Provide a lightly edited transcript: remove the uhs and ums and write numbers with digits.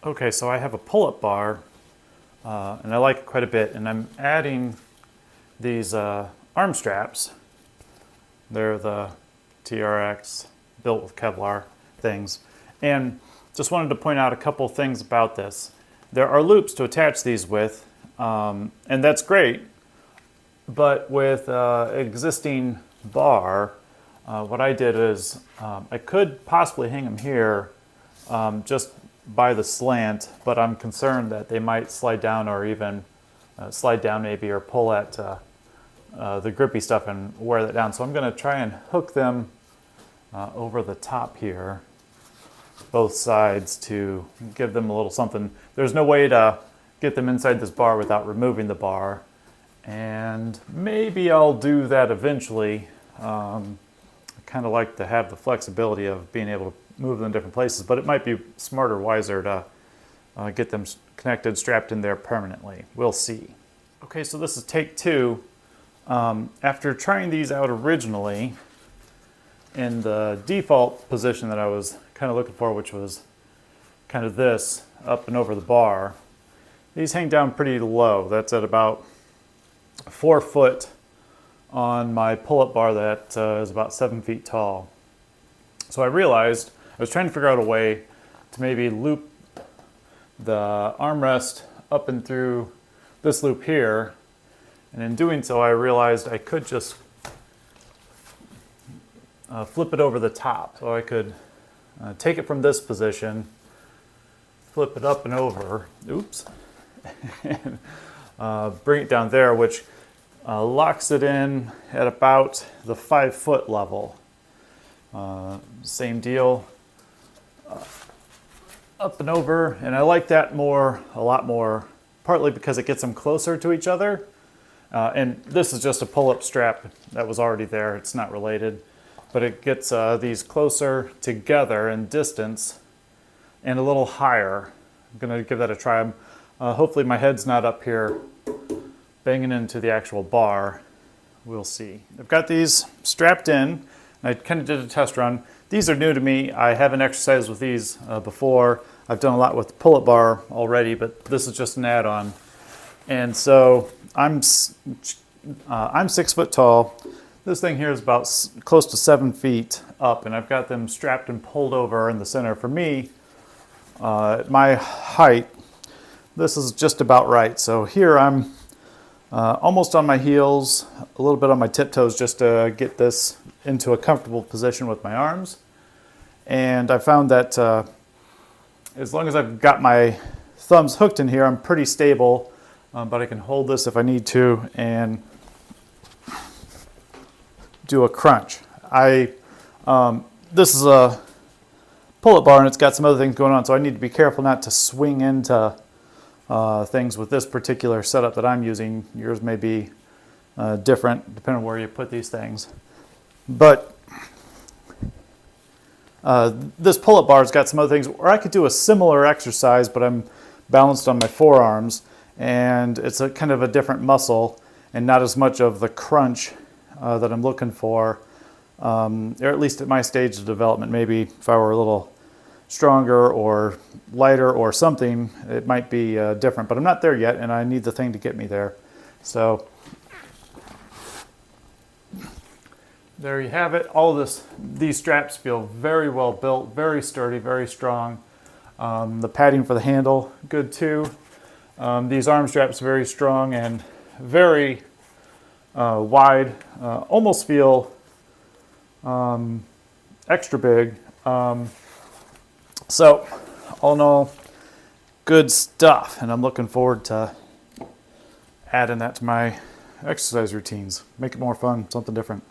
Okay, so I have a pull-up bar, and I like it quite a bit, and I'm adding these arm straps. They're the TRX built with Kevlar things. And just wanted to point out a couple things about this. There are loops to attach these with, and that's great, but with existing bar, what I did is I could possibly hang them here just by the slant, but I'm concerned that they might slide down, or even slide down maybe, or pull at the grippy stuff and wear that down. So I'm going to try and hook them over the top here, both sides, to give them a little something. There's no way to get them inside this bar without removing the bar, and maybe I'll do that eventually. I kind of like to have the flexibility of being able to move them in different places, but it might be smarter, wiser to get them connected, strapped in there permanently. We'll see. Okay, so this is take two. After trying these out originally in the default position that I was kind of looking for, which was kind of this, up and over the bar, these hang down pretty low. That's at about 4 foot on my pull-up bar that is about 7 feet tall. So I realized I was trying to figure out a way to maybe loop the armrest up and through this loop here, and in doing so I realized I could just flip it over the top. So I could take it from this position, flip it up and over, oops, and bring it down there, which locks it in at about the 5 foot level. Same deal, up and over, and I like that a lot more, partly because it gets them closer to each other. And this is just a pull-up strap that was already there. It's not related, but it gets these closer together in distance and a little higher. I'm gonna give that a try. Hopefully my head's not up here banging into the actual bar. We'll see. I've got these strapped in. I kind of did a test run. These are new to me. I haven't exercised with these before. I've done a lot with the pull-up bar already, but this is just an add-on. And so I'm 6 foot tall. This thing here is about close to 7 feet up, and I've got them strapped and pulled over in the center. For me, at my height, this is just about right. So here I'm almost on my heels, a little bit on my tiptoes, just to get this into a comfortable position with my arms. And I found that as long as I've got my thumbs hooked in here, I'm pretty stable, but I can hold this if I need to and do a crunch. This is a pull-up bar, and it's got some other things going on, so I need to be careful not to swing into things with this particular setup that I'm using. Yours may be different depending on where you put these things. But this pull-up bar's got some other things where I could do a similar exercise, but I'm balanced on my forearms, and it's a kind of a different muscle and not as much of the crunch that I'm looking for, or at least at my stage of development. Maybe if I were a little stronger or lighter or something, it might be different, but I'm not there yet, and I need the thing to get me there. So there you have it. All of these straps feel very well built, very sturdy, very strong. The padding for the handle, good too. These arm straps very strong and very wide, almost feel extra big. So all in all, good stuff, and I'm looking forward to adding that to my exercise routines. Make it more fun, something different.